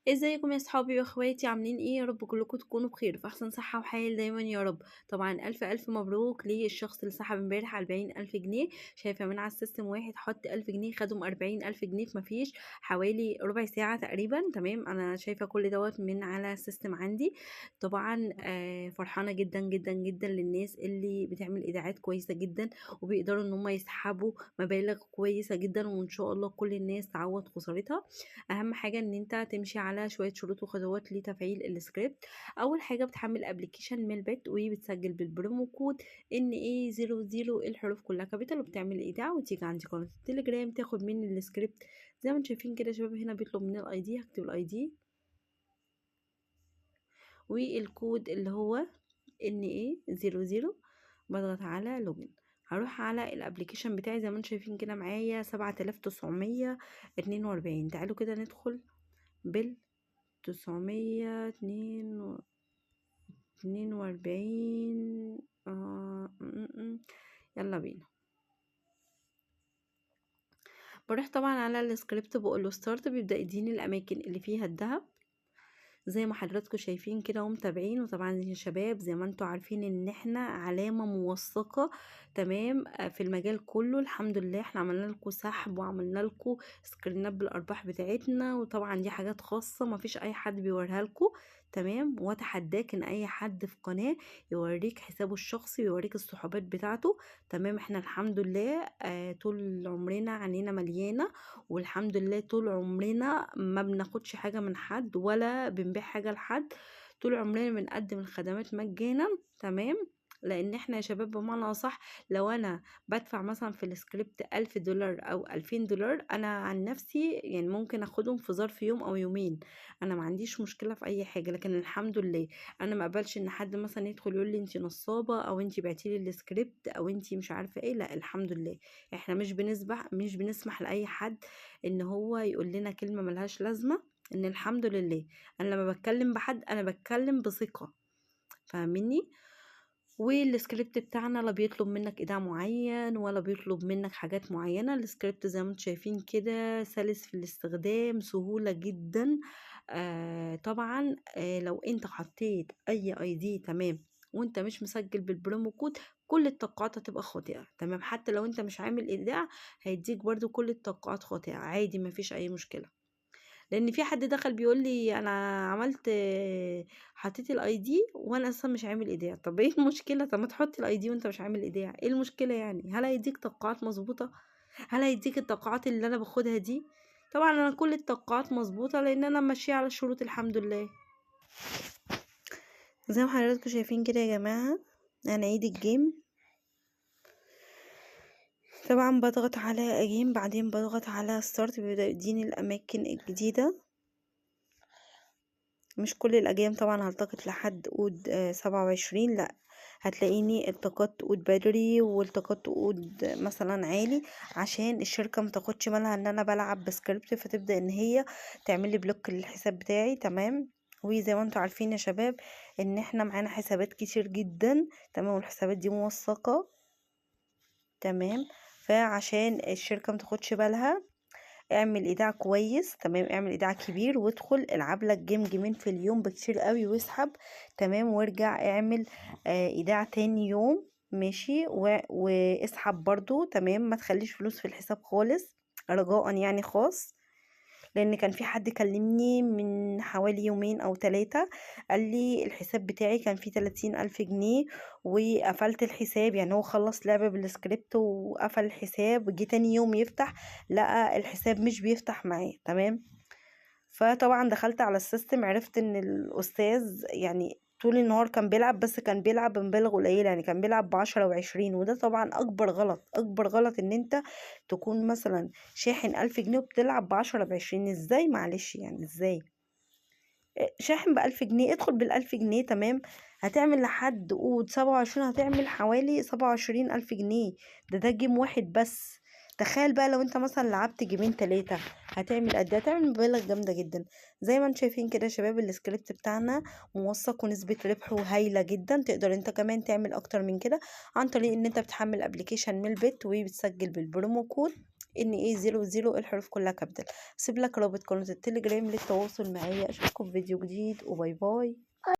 ازيكم يا صحابي واخواتي عاملين ايه؟ يا رب كلكم تكونوا بخير في احسن صحة وحال دايما يا رب. طبعا الف مبروك للشخص اللي سحب امبارح 40,000 جنيه. شايفة من على السيستم واحد حط 1000 جنيه خدهم 40,000 جنيه في مفيش حوالي ربع ساعة تقريبا. تمام، انا شايفة كل دوت من على السيستم عندي. طبعا فرحانة جدا جدا جدا للناس اللي بتعمل ايداعات كويسة جدا وبيقدروا ان هم يسحبوا مبالغ كويسة جدا، وان شاء الله كل الناس تعوض خسارتها. اهم حاجه ان انت تمشي على شويه شروط وخطوات لتفعيل السكريبت. اول حاجه بتحمل ابلكيشن ميلبت وبتسجل بالبرومو كود ان ايه 00 الحروف كلها كابيتال، وبتعمل ايداع وتيجي عندي قناه التليجرام تاخد مني السكريبت. زي ما انتم شايفين كده يا شباب، هنا بيطلب مني الاي دي، هكتب الاي دي والكود اللي هو ان ايه 00. بضغط على لوجن، هروح على الابليكيشن بتاعي. زي ما انتم شايفين كده معايا 7942. تعالوا كده ندخل بال 942. يلا بينا. بروح طبعا على السكريبت بقول له ستارت، بيبدأ يديني الأماكن اللي فيها الذهب زي ما حضراتكم شايفين كده ومتابعين. وطبعا يا شباب زي ما انتوا عارفين ان احنا علامة موثقة تمام في المجال كله. الحمد لله احنا عملنا لكم سحب وعملنا لكم سكرينات بالارباح بتاعتنا، وطبعا دي حاجات خاصة ما فيش اي حد بيوريها لكم. تمام، واتحداك ان اي حد في قناة يوريك حسابه الشخصي ويوريك الصحوبات بتاعته. تمام، احنا الحمد لله طول عمرنا عنينا مليانة، والحمد لله طول عمرنا ما بناخدش حاجة من حد ولا بنبيع حاجة لحد. طول عمرنا بنقدم الخدمات مجانا. تمام، لان احنا يا شباب بمعنى اصح لو انا بدفع مثلا في السكريبت $1000 او $2000، انا عن نفسي يعني ممكن اخدهم في ظرف يوم او يومين. انا ما عنديش مشكلة في اي حاجة، لكن الحمد لله انا ما اقبلش ان حد مثلا يدخل يقول لي انت نصابة او انت بعتي لي السكريبت او انت مش عارفة ايه. لا الحمد لله احنا مش بنسمح لاي حد ان هو يقول لنا كلمة ملهاش لازمة. ان الحمد لله انا لما بتكلم بحد انا بتكلم بثقة، فاهميني؟ والسكريبت بتاعنا لا بيطلب منك ايداع معين ولا بيطلب منك حاجات معينة. السكريبت زي ما انتم شايفين كده سلس في الاستخدام، سهولة جدا. طبعا لو انت حطيت اي دي تمام وانت مش مسجل بالبرومو كود، كل التوقعات هتبقى خاطئة. تمام، حتى لو انت مش عامل ايداع هيديك برضو كل التوقعات خاطئة عادي، مفيش اي مشكلة. لان في حد دخل بيقول لي انا عملت حطيت الاي دي وانا اصلا مش عامل ايداع. طب ايه المشكله؟ طب ما تحط الاي دي وانت مش عامل ايداع، ايه المشكله يعني؟ هل هيديك توقعات مظبوطه؟ هل هيديك التوقعات اللي انا باخدها دي؟ طبعا انا كل التوقعات مظبوطه لان انا ماشيه على الشروط الحمد لله. زي ما حضراتكم شايفين كده يا جماعه، انا عيد الجيم. طبعا بضغط على اجيم، بعدين بضغط على ستارت، بيبدأ يديني الاماكن الجديده. مش كل الأجيال طبعا هلتقط لحد قود 27، لأ هتلاقيني التقطت قود بدري والتقطت قود مثلا عالي، عشان الشركة متاخدش بالها ان انا بلعب بسكريبت فتبدأ ان هي تعملي بلوك للحساب بتاعي. تمام، وزي ما انتوا عارفين يا شباب ان احنا معانا حسابات كتير جدا. تمام، والحسابات دي موثقة. تمام، فعشان الشركة متاخدش بالها اعمل ايداع كويس. تمام، اعمل ايداع كبير وادخل العب لك جيمين في اليوم بكتير قوي واسحب. تمام، وارجع اعمل ايداع تاني يوم ماشي واسحب برضو. تمام، ما تخليش فلوس في الحساب خالص رجاء يعني خاص. لان كان في حد كلمني من حوالي يومين او 3 قال لي الحساب بتاعي كان فيه 30,000 جنيه وقفلت الحساب. يعني هو خلص لعبة بالسكريبت وقفل الحساب وجي تاني يوم يفتح لقى الحساب مش بيفتح معاه. تمام، فطبعا دخلت على السيستم عرفت ان الاستاذ يعني طول النهار كان بيلعب، بس كان بيلعب بمبالغ قليله، يعني كان بيلعب ب10 و20. وده طبعا اكبر غلط، اكبر غلط ان انت تكون مثلا شاحن 1000 جنيه وبتلعب ب10 ب20. ازاي؟ معلش يعني ازاي؟ شاحن ب1000 جنيه، ادخل بال1000 جنيه. تمام، هتعمل لحد قود 27، هتعمل حوالي 27,000 جنيه. ده جيم واحد بس. تخيل بقى لو انت مثلا لعبت جيمين 3 هتعمل قد ايه؟ هتعمل مبالغ جامده جدا. زي ما انتم شايفين كده يا شباب السكريبت بتاعنا موثق ونسبه ربحه هايله جدا. تقدر انت كمان تعمل اكتر من كده عن طريق ان انت بتحمل ابلكيشن ميلبت وبتسجل بالبرومو كود NA00 الحروف كلها كابيتال. سيب لك رابط قناة التليجرام للتواصل معايا. اشوفكم في فيديو جديد وباي باي.